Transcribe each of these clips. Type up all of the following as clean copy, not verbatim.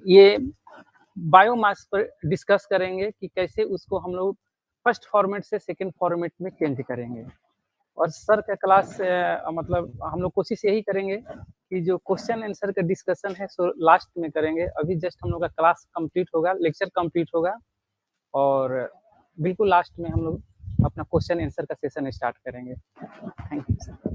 ये बायोमास पर डिस्कस करेंगे कि कैसे उसको हम लोग फर्स्ट फॉर्मेट से सेकंड फॉर्मेट में चेंज करेंगे। और सर का क्लास मतलब हम लोग कोशिश यही करेंगे कि जो क्वेश्चन आंसर का डिस्कशन है सो लास्ट में करेंगे। अभी जस्ट हम लोग का क्लास कंप्लीट होगा, लेक्चर कंप्लीट होगा और बिल्कुल लास्ट में हम लोग अपना क्वेश्चन आंसर का सेशन स्टार्ट करेंगे। Thank you sir.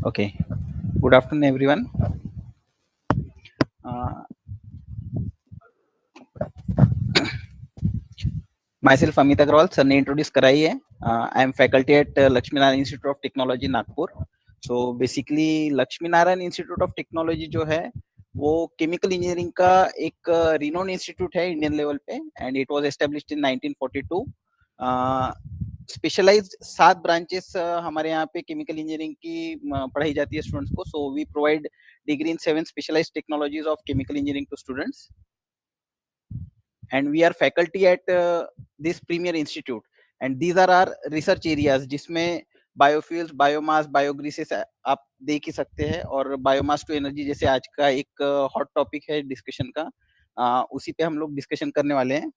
Okay. Good afternoon, everyone. Myself Amit Agrawal, sir ने introduce कराई है. I am faculty at Lakshmi Narayan Institute of Technology, Nagpur. So basically Lakshmi Narayan Institute of Technology जो है वो chemical engineering का एक renowned institute है Indian level पे and it was established in 1942. Specialized 7 branches हमारे यहाँ पे केमिकल इंजीनियरिंग की पढ़ाई जाती है स्टूडेंट्स को. So we provide degree in 7 specialized technologies of chemical engineering to students, and we are faculty at this premier institute, and these are our research areas जिसमें biofuels, biomass, बायोग्रीसेस आप देख ही सकते हैं और बायोमास टू एनर्जी जैसे आज का एक हॉट टॉपिक है डिस्कशन का, उसी पे हम लोग डिस्कशन करने वाले हैं.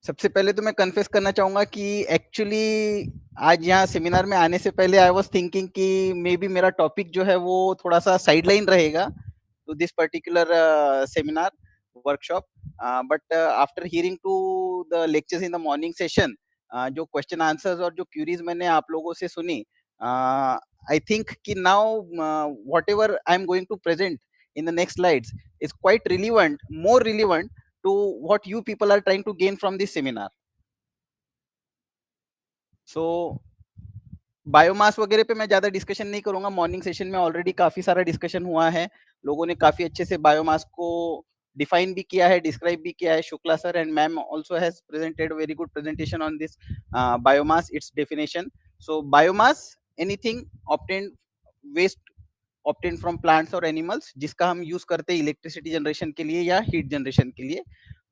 सबसे पहले तो मैं कन्फेस करना चाहूंगा कि एक्चुअली आज यहाँ सेमिनार में आने से पहले आई वाज थिंकिंग कि मे बी मेरा टॉपिक जो है वो थोड़ा सा साइडलाइन रहेगा to this particular seminar workshop, but after hearing to the lectures in the morning session, जो क्वेश्चन आंसर्स और जो क्यूरीज मैंने आप लोगों से सुनी, आई थिंक कि now whatever I am going to present in the next slides is quite relevant, more relevant to what you people are trying to gain from this seminar. So biomass वगैरह पे मैं ज्यादा discussion नहीं करूंगा. Morning session में already काफी सारा discussion हुआ है, लोगों ने काफी अच्छे से बायोमास को डिफाइन भी किया है, डिस्क्राइब भी किया है. Shukla sir and ma'am also has presented very good presentation on this biomass, its definition. So biomass anything obtained waste obtain from plants और एनिमल्स जिसका हम यूज करते हैं इलेक्ट्रिसिटी जनरेशन के लिए या हीट जनरेशन के लिए,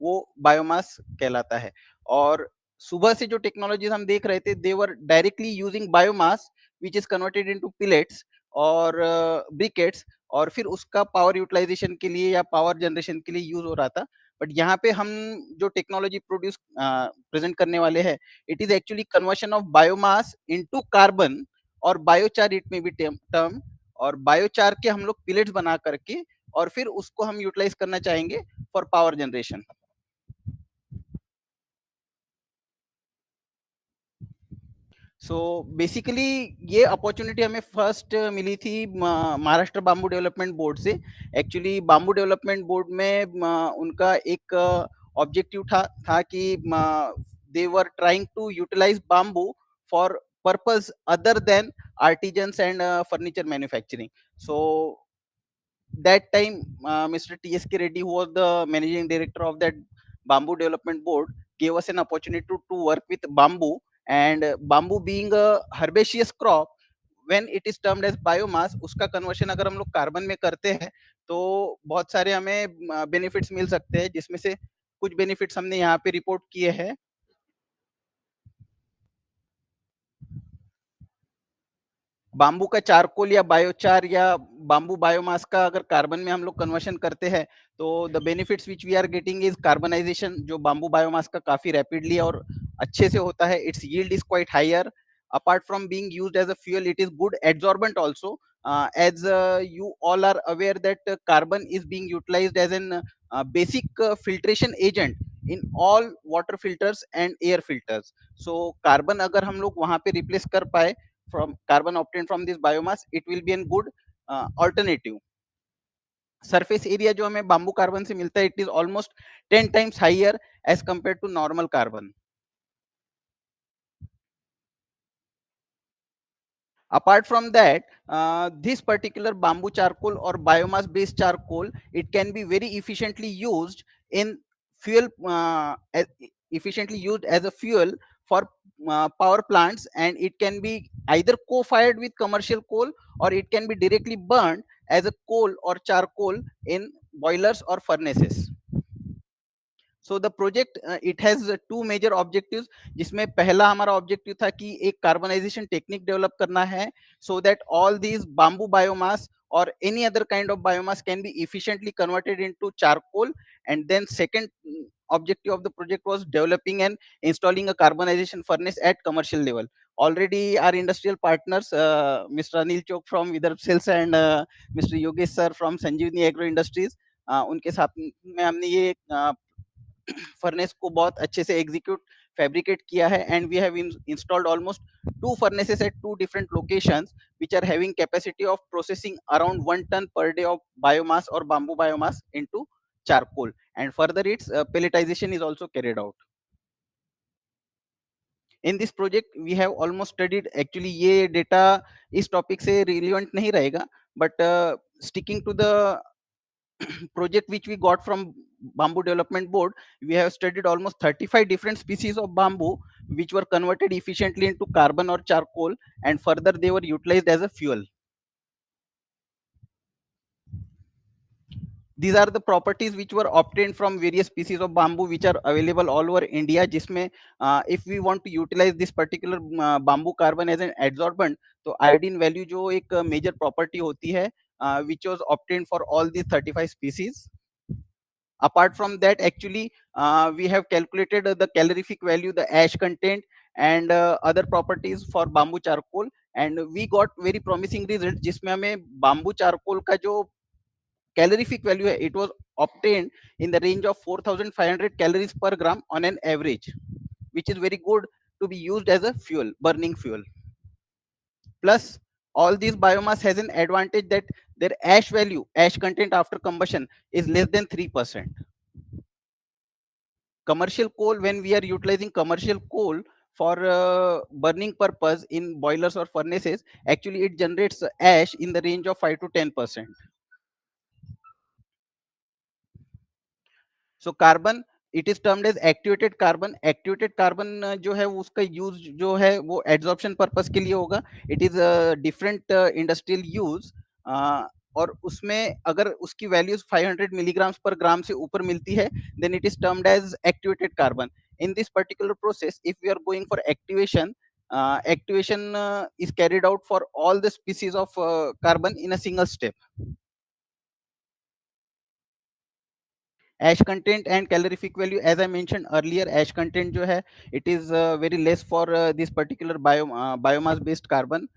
वो बायोमास कहलाता है. और सुबह से जो टेक्नोलॉजीज हम देख रहे थे they were directly using biomass which is converted into pellets और ब्रिकेट्स, और फिर उसका पावर यूटिलाइजेशन के लिए या पावर जनरेशन के लिए यूज हो रहा था. बट यहाँ पे हम जो टेक्नोलॉजी प्रोड्यूस प्रेजेंट करने वाले हैं, it is actually conversion of biomass into carbon और बायोचार इट में भी टर्म, और बायोचार के हम लोग पिलेट्स बना करके और फिर उसको हम यूटिलाइज करना चाहेंगे for power generation. So basically ये अपॉर्चुनिटी हमें फर्स्ट मिली थी महाराष्ट्र बाम्बू डेवलपमेंट बोर्ड से. एक्चुअली बाम्बू डेवलपमेंट बोर्ड में उनका एक ऑब्जेक्टिव था कि they were trying to utilise bamboo for purpose other than artisans and furniture manufacturing. So that time Mr. TSK Reddy, who was the managing director of that bamboo development board, gave us an opportunity to work with bamboo, and bamboo being a herbaceous crop, when it is termed as biomass, उसका conversion अगर हम लोग carbon में करते हैं तो बहुत सारे हमें बेनिफिट्स मिल सकते हैं, जिसमें से कुछ बेनिफिट्स हमने यहाँ पे रिपोर्ट किए हैं. बाम्बू का चारकोल या बायोचार या बाम्बू बायोमास का अगर कार्बन में हम लोग कन्वर्शन करते हैं तो the benefits which we are getting is carbonization, जो बाम्बू बायोमास का काफी रैपिडली और अच्छे से होता है. Its yield is quite higher. apart from being used as a fuel, it is good adsorbent also, as you all are aware that carbon is being utilized as an basic filtration agent in all water filters and air filters. So carbon अगर हम लोग वहां पे replace कर पाए from carbon obtained from this biomass, it will be a good alternative. Surface area जो हमें bamboo carbon से मिलता है, it is almost 10 times higher as compare to normal carbon. Apart from that, this particular bamboo charcoal or biomass based charcoal, it can be very efficiently used in fuel, efficiently used as a fuel for power plants, and it can be either co-fired with commercial coal, or it can be directly burned as a coal or charcoal in boilers or furnaces. So the project it has two major objectives, जिसमें पहला हमारा objective था कि एक carbonization technique develop करना है, so that all these bamboo biomass or any other kind of biomass can be efficiently converted into charcoal. And then second objective of the project was developing and installing a carbonization furnace at commercial level. Already our industrial partners, Mr. Anil Chok from Vidarbh Sales and Mr. Yogesh sir from Sanjeevani Agro Industries, उनके साथ में हमने ये furnace को बहुत अच्छे से execute fabricate किया है, and we have installed almost 2 furnaces at 2 different locations which are having capacity of processing around 1 ton per day of biomass or bamboo biomass into charcoal, and further its pelletization is also carried out. In this project we have almost studied, actually ये data इस topic से relevant नहीं रहेगा, but sticking to the project which we got from Bamboo Development Board, we have studied almost 35 different species of bamboo which were converted efficiently into carbon or charcoal, and further they were utilized as a fuel. These are the properties which were obtained from various species of bamboo which are available all over India, जिसमें if we want to utilize this particular bamboo carbon as an adsorbent, तो iodine value जो एक major property होती है, which was obtained for all these 35 species. Apart from that, actually we have calculated the calorific value, the ash content, and other properties for bamboo charcoal, and we got very promising results, जिसमें हमें bamboo charcoal का जो calorific value है, it was obtained in the range of 4500 calories per gram on an average, which is very good to be used as a fuel, burning fuel. Plus all these biomass has an advantage that their ash value, ash content after combustion, is less than 3%. Commercial coal, when we are utilizing commercial coal for burning purpose in boilers or furnaces, actually it generates ash in the range of 5 to 10%. So carbon, it is termed as activated carbon. Activated carbon जो है उसका use जो है वो adsorption purpose के लिए होगा. It is different industrial use, और उसमें अगर उसकी वैल्यूज 500 मिलीग्राम्स पर ग्राम से ऊपर मिलती है, then it is termed as activated carbon. In this particular process, if we are going for activation, activation is carried out for all the species of carbon in a single step. Ash content and calorific value, as I mentioned earlier, ash content jo hai, it is very less for this particular biomass based carbon,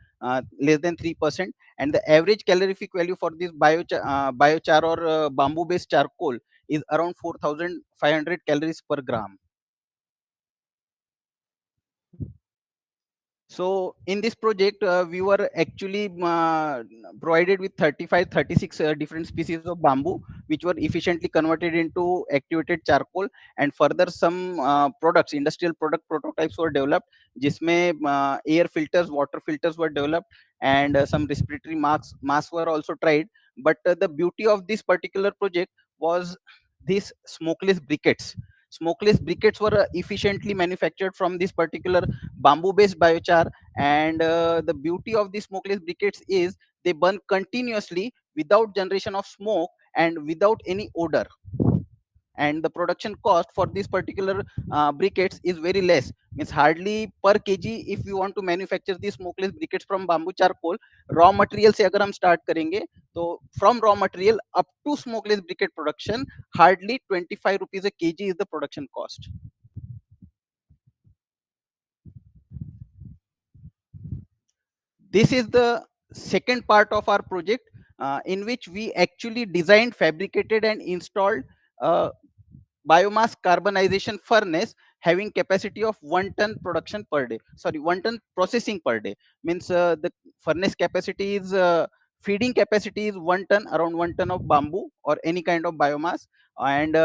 less than 3%, and the average calorific value for this biochar or bamboo based charcoal is around 4500 calories per gram. So in this project, we were actually provided with 36 different species of bamboo, which were efficiently converted into activated charcoal, and further some products, industrial product prototypes were developed, जिसमें air filters, water filters were developed, and some respiratory masks were also tried. But the beauty of this particular project was these smokeless briquettes. Smokeless briquettes were efficiently manufactured from this particular bamboo based biochar, and the beauty of these smokeless briquettes is they burn continuously without generation of smoke and without any odor, and the production cost for this particular briquettes is very less, means hardly per kg. If you want to manufacture these smokeless briquettes from bamboo charcoal, raw material से अगर हम start करेंगे, तो from raw material up to smokeless briquette production, hardly 25 rupees a kg is the production cost. This is the second part of our project, in which we actually designed, fabricated, and installed a biomass carbonization furnace having capacity of 1 ton production per day, sorry, 1 ton processing per day. Means the furnace capacity is feeding capacity is 1 ton, around 1 ton of bamboo or any kind of biomass. And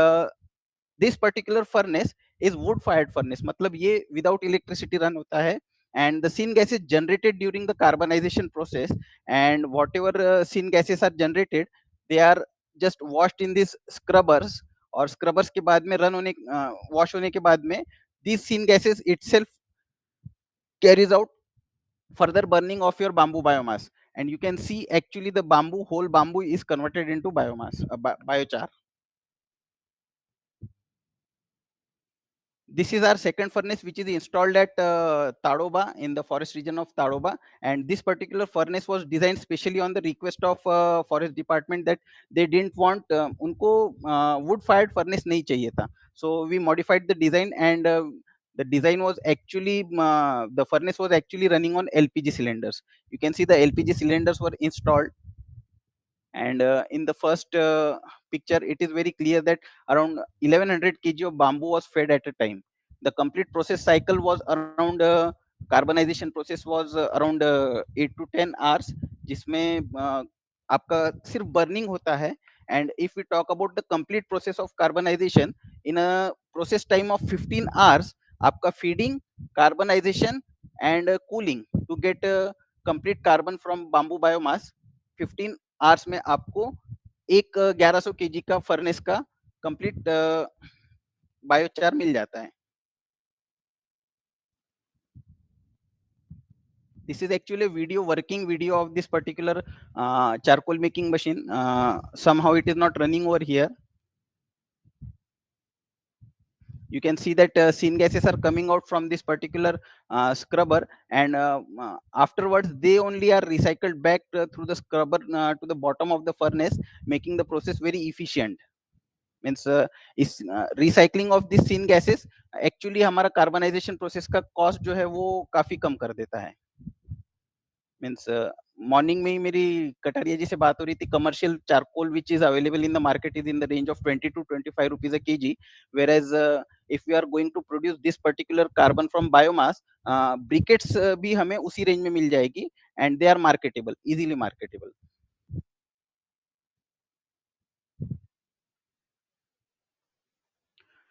this particular furnace is wood fired furnace, मतलब ये without electricity run होता है. And the syn gas is generated during the carbonization process, and whatever syn gases are generated, they are just washed in these scrubbers, और scrubbers के बाद में run होने wash होने के बाद में these syn gases itself carries out further burning of your bamboo biomass, and you can see actually the bamboo, whole bamboo is converted into biomass, biochar. This is our second furnace, which is installed at Tadoba, in the forest region of Tadoba. And this particular furnace was designed specially on the request of forest department, that they didn't want उनको wood fired furnace नहीं चाहिए था. So we modified the design, and the design was actually the furnace was actually running on LPG cylinders. You can see the LPG cylinders were installed, and in the first picture it is very clear that around 1100 kg of bamboo was fed at a time. The complete process cycle was around carbonization process was around 8 to 10 hours, जिसमें आपका सिर्फ burning होता है. And if we talk about the complete process of carbonization, in a process time of 15 hours, आपका feeding, carbonization and cooling to get complete carbon from bamboo biomass, 15 hours में आपको एक 1100 KG का फर्नेस का complete biochar मिल जाता है. This is actually a video, working video of this particular charcoal making machine. Somehow it is not running over here. You can see that syn gases are coming out from this particular scrubber, and afterwards they only are recycled back through the scrubber to the bottom of the furnace, making the process very efficient. Means इस recycling of this syn gases actually हमारा carbonization process का cost जो है वो काफी कम कर देता है. मीन्स मॉर्निंग में ही मेरी कटारिया जी से बात हो रही थी. Commercial charcoal which is available in the market is in the range of 20 to 25 rupees a KG, whereas if we are going to produce this particular carbon from biomass, briquettes भी हमें उसी रेंज में मिल जाएगी, and they are marketable, easily marketable.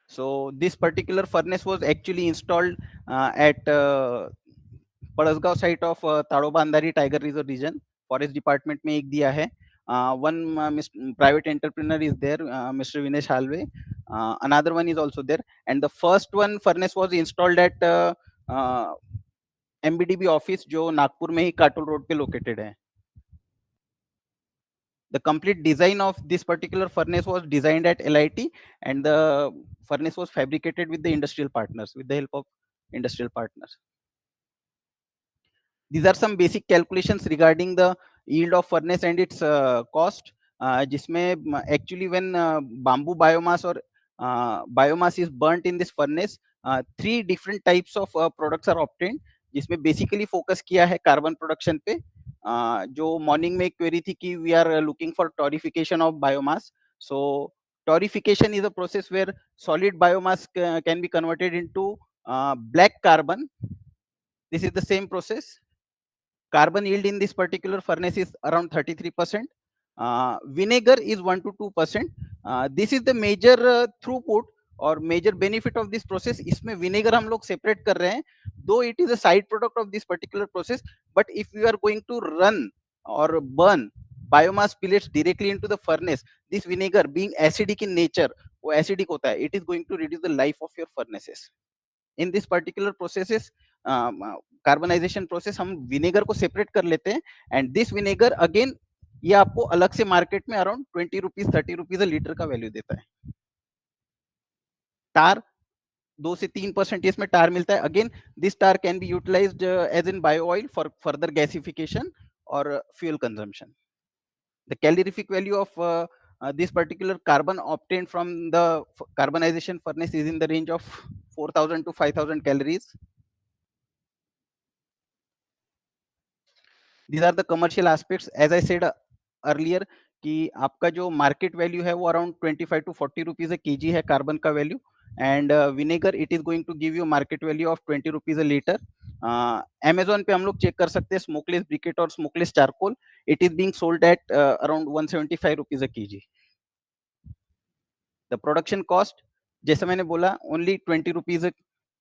So this particular furnace was actually installed at Padasgaon site of Tadoba Andhari tiger reserve region. Forest department में एक दिया है. One private entrepreneur is there, Mr. Vinesh Halve. Another one is also there, and the first one furnace was installed at MBDB office, जो नागपुर में ही Katol road पे located है. The complete design of this particular furnace was designed at LIT, and the furnace was fabricated with the industrial partners, with the help of industrial partners. These are some basic calculations regarding the yield of furnace and its cost, जिसमें actually when bamboo biomass or biomass is burnt in this furnace, 3 different types of products are obtained, जिसमें basically focus किया है carbon production पे. जो morning में query थी कि we are looking for torrefication of biomass. So torrefication is a process where solid biomass can be converted into black carbon. This is the same process. Carbon yield in this particular furnace is around 33%. Vinegar is 1 to 2%. This is the major throughput और major benefit of this process. इसमें vinegar हम लोग separate कर रहे हैं, though it is a side product of this particular process, but if you are going to run or burn biomass pellets directly into the furnace, this vinegar being acidic in nature, वो acidic होता है, it is going to reduce the life of your furnaces. In this particular processes, carbonisation process, हम vinegar को separate कर लेते हैं, and this vinegar again ये आपको अलग से मार्केट में अराउंड 20 रुपीज 30 रुपीज लीटर का वैल्यू देता है. टार 2 से 3% इसमें टार मिलता है. Again this tar can be utilised as in bio oil for further gasification or fuel consumption. The calorific value of this particular carbon obtained from the carbonization furnace is in the range of 4000 to 5000 calories. These are the commercial aspects. As I said earlier कि आपका जो market value है वो around 25 to 40 rupees KG है carbon का value, and vinegar it is going to give you market value of 20 rupees a liter. Amazon पे हम लोग चेक कर सकते हैं smokeless briquette और smokeless charcoal, it is being sold at around 175 rupees a kg. The production cost जैसा मैंने बोला only 20 rupees a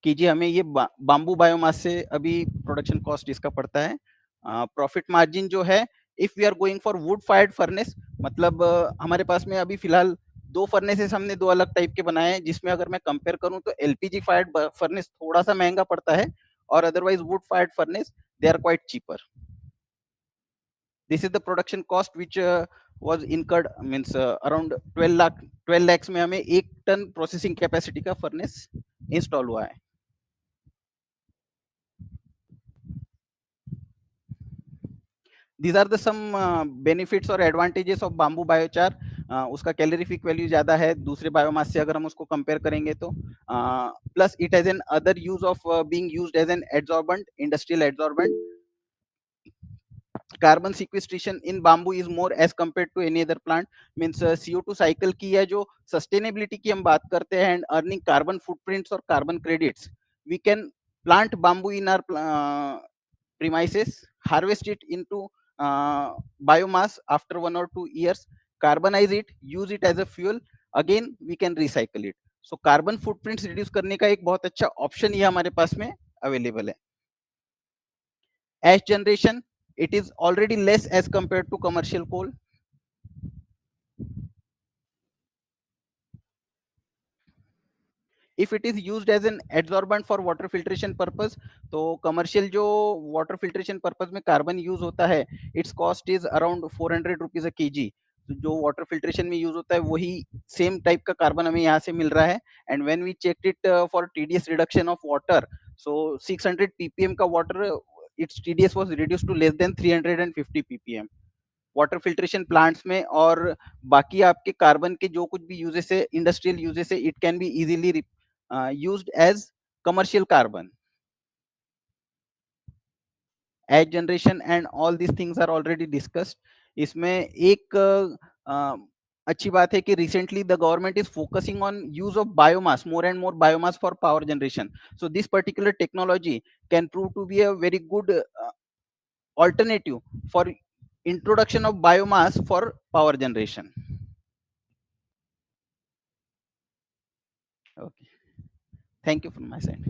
kg हमें ये बाम्बू बायोमास से अभी प्रोडक्शन कॉस्ट इसका पड़ता है. प्रॉफिट मार्जिन जो है if we are going for wood fired furnace, मतलब हमारे पास में अभी फिलहाल दो फर्नेसेस हमने दो अलग टाइप के बनाए हैं, जिसमें अगर मैं कंपेयर करूं तो एलपीजी फायर्ड फर्नेस थोड़ा सा महंगा पड़ता है और otherwise wood fired furnace they are quite cheaper. This is the production cost which was incurred, means around 12 lakhs में हमें 1 टन प्रोसेसिंग कैपेसिटी का फर्नेस इंस्टॉल हुआ है. These are the some benefits और advantages of bamboo biochar. उसका calorific value ज्यादा है दूसरे बायोमास से अगर हम उसको कंपेयर करेंगे तो. Plus it has another use of being used as an adsorbent, industrial adsorbent. Carbon sequestration in bamboo is more as compare to any other plant, means CO2 cycle की या जो sustainability की हम बात करते हैं एंड अर्निंग कार्बन फुटप्रिंट्स और carbon credits, we can plant bamboo in our premises, harvest it into biomass after 1 or 2 years, carbonize it, use it as a fuel, again we can recycle it. So carbon footprints reduce करने का एक बहुत अच्छा option ये हमारे पास में available है. Ash generation, it is already less as compared to commercial coal. If it is used as an adsorbent for water filtration purpose, तो commercial जो water filtration purpose में carbon use होता है, its cost is around 400 rupees a kg. तो जो water filtration में use होता है वही same type का carbon हमें यहाँ से मिल रहा है. And when we checked it for TDS reduction of water, so 600 ppm का water, its TDS was reduced to less than 350 ppm. Water filtration plants में और बाकी आपके कार्बन के जो कुछ भी यूजेस है, इंडस्ट्रियल यूजेस है, it can be easily used as commercial carbon. Ash generation and all these things are already discussed. इसमें एक अच्छी बात है कि recently the government is focusing on use of biomass, more and more biomass for power generation. So this particular technology can prove to be a very good alternative for introduction of biomass for power generation. Okay. Thank you from my side.